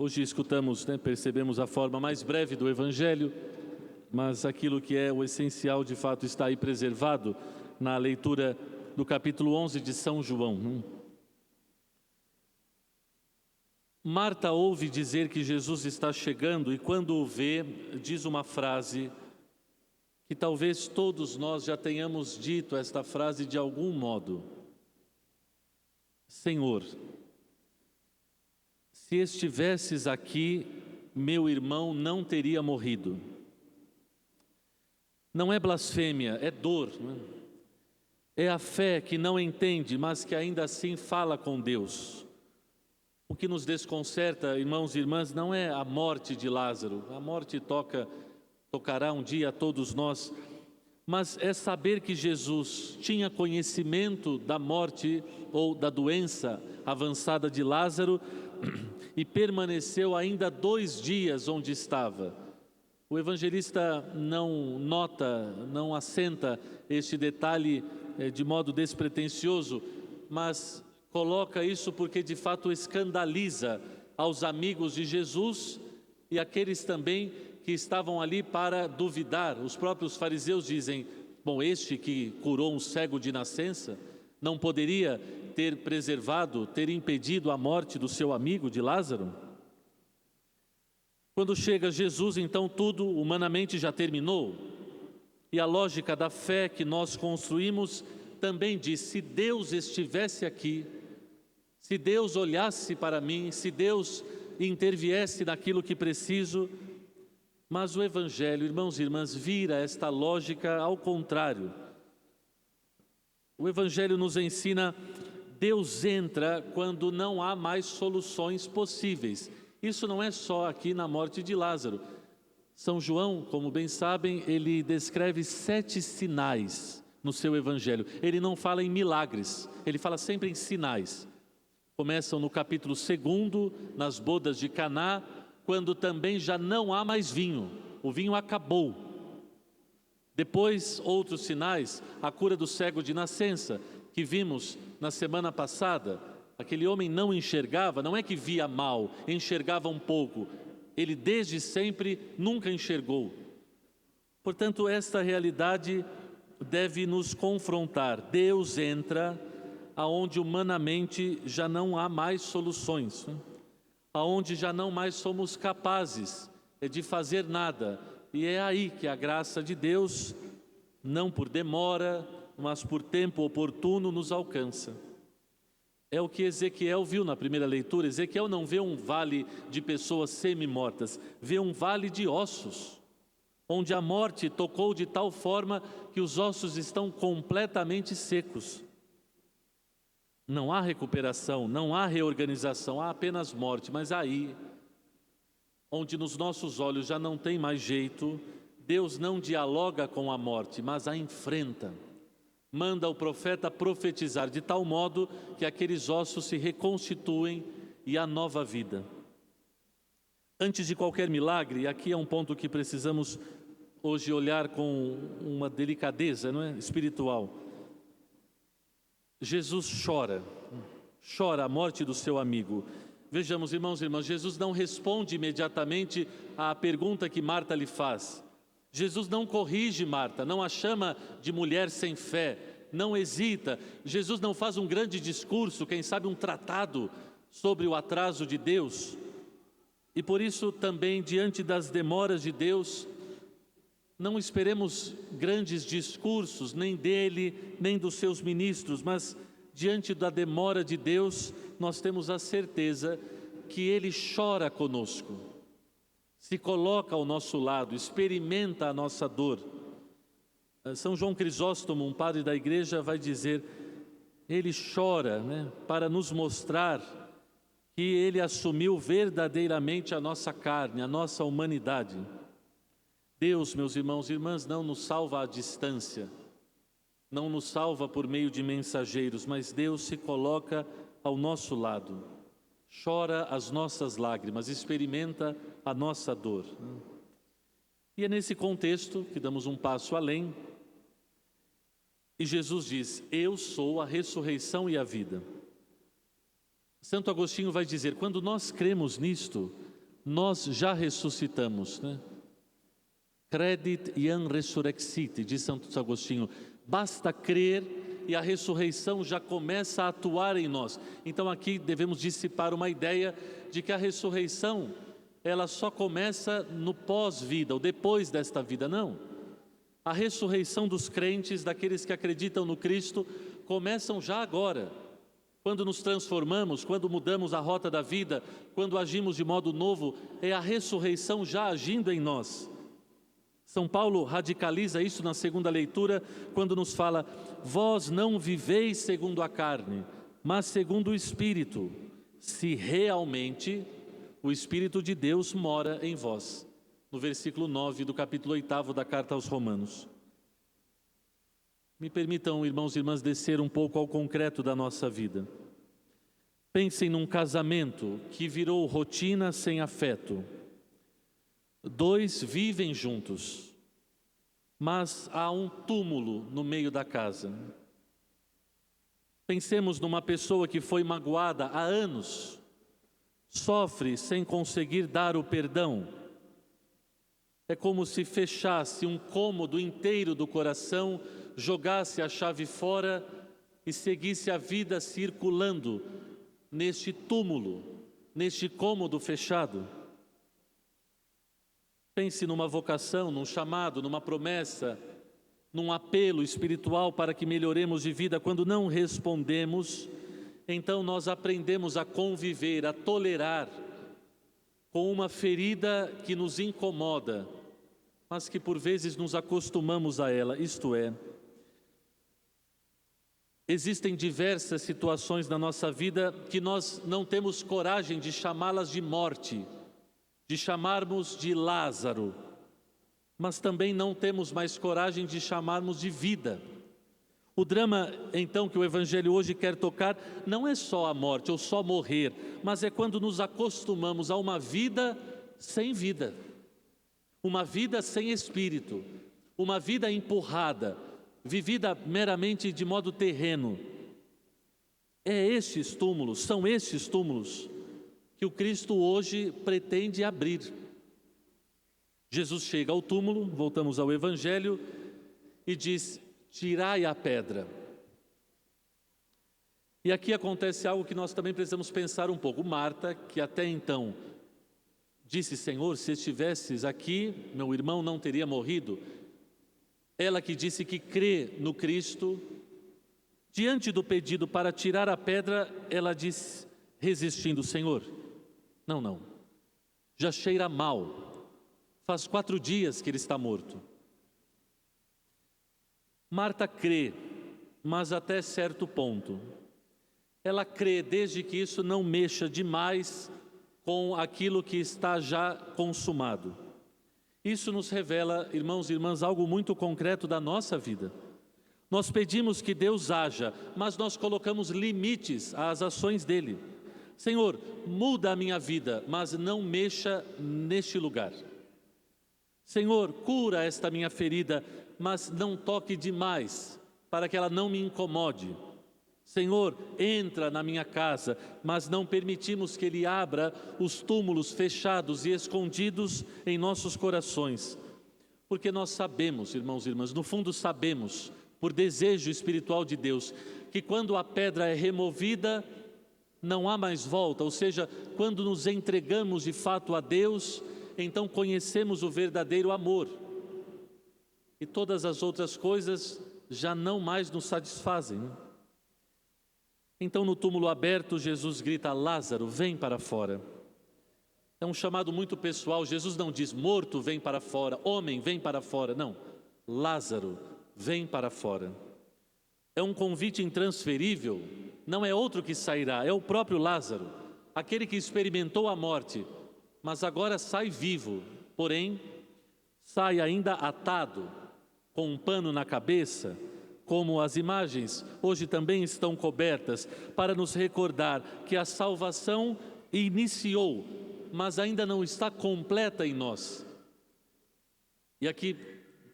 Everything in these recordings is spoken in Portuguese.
Hoje escutamos, percebemos a forma mais breve do Evangelho, mas aquilo que é o essencial de fato está aí preservado na leitura do capítulo 11 de São João. Marta ouve dizer que Jesus está chegando e quando o vê, diz uma frase que talvez todos nós já tenhamos dito esta frase de algum modo. Senhor, se estivesses aqui, meu irmão não teria morrido. Não é blasfêmia, é dor. É a fé que não entende, mas que ainda assim fala com Deus. O que nos desconcerta, irmãos e irmãs, não é a morte de Lázaro. A morte tocará um dia a todos nós. Mas é saber que Jesus tinha conhecimento da morte ou da doença avançada de Lázaro e permaneceu ainda 2 dias onde estava. O evangelista não nota, não assenta este detalhe de modo despretensioso, mas coloca isso porque de fato escandaliza aos amigos de Jesus e aqueles também que estavam ali para duvidar. Os próprios fariseus dizem, bom, este que curou um cego de nascença não poderia ter preservado, ter impedido a morte do seu amigo de Lázaro? Quando chega Jesus, então tudo humanamente já terminou. E a lógica da fé que nós construímos também diz, se Deus estivesse aqui, se Deus olhasse para mim, se Deus interviesse naquilo que preciso. Mas o Evangelho, irmãos e irmãs, vira esta lógica ao contrário. O Evangelho nos ensina, Deus entra quando não há mais soluções possíveis. Isso não é só aqui na morte de Lázaro. São João, como bem sabem, ele descreve 7 sinais no seu Evangelho. Ele não fala em milagres, ele fala sempre em sinais. Começam no capítulo 2, nas bodas de Caná, quando também já não há mais vinho, o vinho acabou. Depois, outros sinais, a cura do cego de nascença, que vimos na semana passada. Aquele homem não enxergava, não é que via mal, enxergava um pouco. Ele desde sempre nunca enxergou. Portanto, esta realidade deve nos confrontar. Deus entra aonde humanamente já não há mais soluções, aonde já não mais somos capazes de fazer nada. E é aí que a graça de Deus, não por demora, mas por tempo oportuno, nos alcança. É o que Ezequiel viu na primeira leitura. Ezequiel não vê um vale de pessoas semi-mortas, vê um vale de ossos, onde a morte tocou de tal forma que os ossos estão completamente secos. Não há recuperação, não há reorganização, há apenas morte. Mas aí, onde nos nossos olhos já não tem mais jeito, Deus não dialoga com a morte, mas a enfrenta. Manda o profeta profetizar de tal modo que aqueles ossos se reconstituem e há nova vida. Antes de qualquer milagre, e aqui é um ponto que precisamos hoje olhar com uma delicadeza, espiritual. Jesus chora a morte do seu amigo. Vejamos, irmãos e irmãs, Jesus não responde imediatamente à pergunta que Marta lhe faz. Jesus não corrige Marta, não a chama de mulher sem fé, não hesita. Jesus não faz um grande discurso, quem sabe um tratado sobre o atraso de Deus. E por isso também, diante das demoras de Deus, não esperemos grandes discursos, nem dele, nem dos seus ministros, mas diante da demora de Deus, nós temos a certeza que Ele chora conosco, se coloca ao nosso lado, experimenta a nossa dor. São João Crisóstomo, um padre da igreja, vai dizer, ele chora, para nos mostrar que Ele assumiu verdadeiramente a nossa carne, a nossa humanidade. Deus, meus irmãos e irmãs, não nos salva à distância, não nos salva por meio de mensageiros, mas Deus se coloca ao nosso lado, chora as nossas lágrimas, experimenta a nossa dor. E é nesse contexto que damos um passo além, e Jesus diz, eu sou a ressurreição e a vida. Santo Agostinho vai dizer, quando nós cremos nisto, nós já ressuscitamos, né? Credit iam resurrexit, diz Santo Agostinho. Basta crer e a ressurreição já começa a atuar em nós. Então aqui devemos dissipar uma ideia de que a ressurreição, ela só começa no pós-vida, ou depois desta vida. Não. A ressurreição dos crentes, daqueles que acreditam no Cristo, começam já agora. Quando nos transformamos, quando mudamos a rota da vida, quando agimos de modo novo, é a ressurreição já agindo em nós. São Paulo radicaliza isso na segunda leitura, quando nos fala: vós não viveis segundo a carne, mas segundo o Espírito, se realmente o Espírito de Deus mora em vós. No versículo 9 do capítulo 8 da carta aos Romanos. Me permitam, irmãos e irmãs, descer um pouco ao concreto da nossa vida. Pensem num casamento que virou rotina sem afeto. 2 vivem juntos, mas há um túmulo no meio da casa. Pensemos numa pessoa que foi magoada há anos, sofre sem conseguir dar o perdão. É como se fechasse um cômodo inteiro do coração, jogasse a chave fora e seguisse a vida circulando neste túmulo, neste cômodo fechado. Pense numa vocação, num chamado, numa promessa, num apelo espiritual para que melhoremos de vida. Quando não respondemos, então nós aprendemos a conviver, a tolerar com uma ferida que nos incomoda, mas que por vezes nos acostumamos a ela. Isto é, existem diversas situações na nossa vida que nós não temos coragem de chamá-las de morte, de chamarmos de Lázaro, mas também não temos mais coragem de chamarmos de vida. O drama, então, que o Evangelho hoje quer tocar, não é só a morte ou só morrer, mas é quando nos acostumamos a uma vida sem vida, uma vida sem espírito, uma vida empurrada, vivida meramente de modo terreno. São estes túmulos que o Cristo hoje pretende abrir. Jesus chega ao túmulo, voltamos ao Evangelho, e diz: tirai a pedra. E aqui acontece algo que nós também precisamos pensar um pouco. Marta, que até então disse: Senhor, se estivesses aqui, meu irmão não teria morrido. Ela que disse que crê no Cristo, diante do pedido para tirar a pedra, ela diz, resistindo: Senhor, não, já cheira mal, faz 4 dias que ele está morto. Marta crê, mas até certo ponto. Ela crê desde que isso não mexa demais com aquilo que está já consumado. Isso nos revela, irmãos e irmãs, algo muito concreto da nossa vida. Nós pedimos que Deus haja, mas nós colocamos limites às ações dele. Senhor, muda a minha vida, mas não mexa neste lugar. Senhor, cura esta minha ferida, mas não toque demais, para que ela não me incomode. Senhor, entra na minha casa, mas não permitimos que Ele abra os túmulos fechados e escondidos em nossos corações. Porque nós sabemos, irmãos e irmãs, no fundo sabemos, por desejo espiritual de Deus, que quando a pedra é removida, não há mais volta. Ou seja, quando nos entregamos de fato a Deus, então conhecemos o verdadeiro amor. E todas as outras coisas já não mais nos satisfazem, né? Então, no túmulo aberto, Jesus grita: Lázaro, vem para fora. É um chamado muito pessoal. Jesus não diz: morto, vem para fora, homem, vem para fora. Não, Lázaro, vem para fora. É um convite intransferível. Não é outro que sairá, é o próprio Lázaro, aquele que experimentou a morte, mas agora sai vivo, porém, sai ainda atado, com um pano na cabeça, como as imagens hoje também estão cobertas, para nos recordar que a salvação iniciou, mas ainda não está completa em nós. E aqui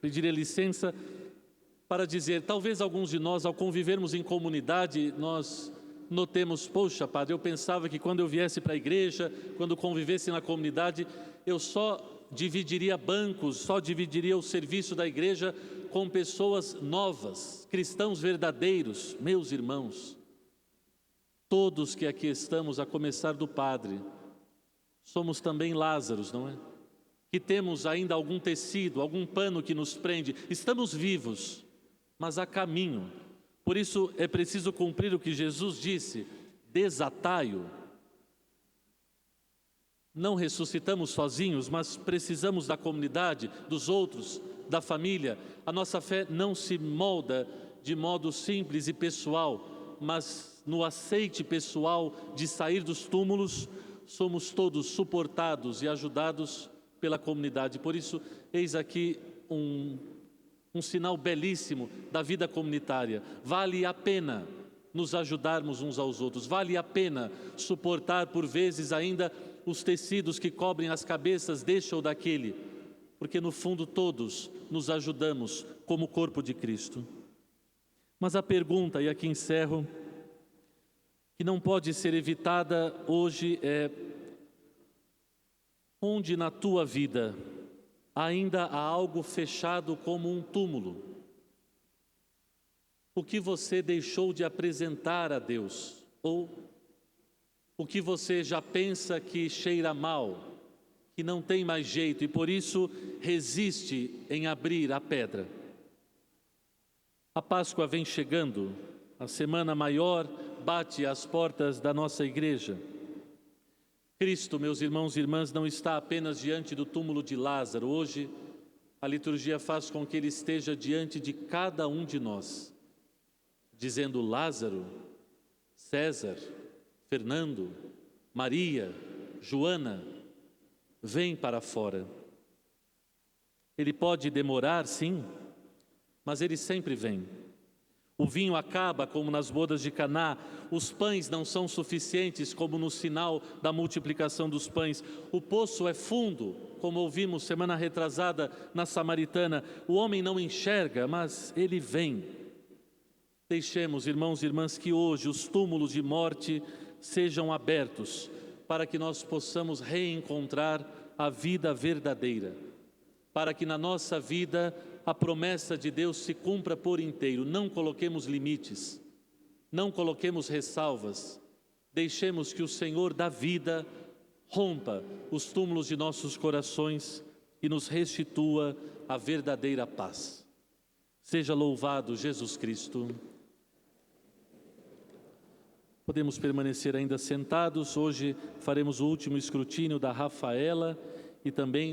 pedirei licença para dizer, talvez alguns de nós, ao convivermos em comunidade, nós notemos, poxa, padre, eu pensava que quando eu viesse para a igreja, quando convivesse na comunidade, eu só dividiria bancos, só dividiria o serviço da igreja com pessoas novas, cristãos verdadeiros. Meus irmãos, todos que aqui estamos, a começar do padre, somos também Lázaros, não é? Que temos ainda algum tecido, algum pano que nos prende. Estamos vivos, mas há caminho. Por isso é preciso cumprir o que Jesus disse: desatai-o. Não ressuscitamos sozinhos, mas precisamos da comunidade, dos outros, da família. A nossa fé não se molda de modo simples e pessoal, mas no aceite pessoal de sair dos túmulos, somos todos suportados e ajudados pela comunidade. Por isso, eis aqui um sinal belíssimo da vida comunitária. Vale a pena nos ajudarmos uns aos outros, vale a pena suportar por vezes ainda os tecidos que cobrem as cabeças deste ou daquele, porque no fundo todos nos ajudamos como corpo de Cristo. Mas a pergunta, e aqui encerro, que não pode ser evitada hoje é: onde na tua vida ainda há algo fechado como um túmulo? O que você deixou de apresentar a Deus? Ou o que você já pensa que cheira mal, que não tem mais jeito e por isso resiste em abrir a pedra? A Páscoa vem chegando, a Semana Maior bate às portas da nossa igreja. Cristo, meus irmãos e irmãs, não está apenas diante do túmulo de Lázaro. Hoje, a liturgia faz com que Ele esteja diante de cada um de nós, dizendo: Lázaro, César, Fernando, Maria, Joana, vem para fora. Ele pode demorar, sim, mas Ele sempre vem. O vinho acaba, como nas bodas de Caná. Os pães não são suficientes, como no sinal da multiplicação dos pães. O poço é fundo, como ouvimos semana retrasada na Samaritana. O homem não enxerga, mas Ele vem. Deixemos, irmãos e irmãs, que hoje os túmulos de morte sejam abertos, para que nós possamos reencontrar a vida verdadeira, para que na nossa vida a promessa de Deus se cumpra por inteiro. Não coloquemos limites, não coloquemos ressalvas, deixemos que o Senhor da vida rompa os túmulos de nossos corações e nos restitua a verdadeira paz. Seja louvado Jesus Cristo. Podemos permanecer ainda sentados. Hoje faremos o último escrutínio da Rafaela e também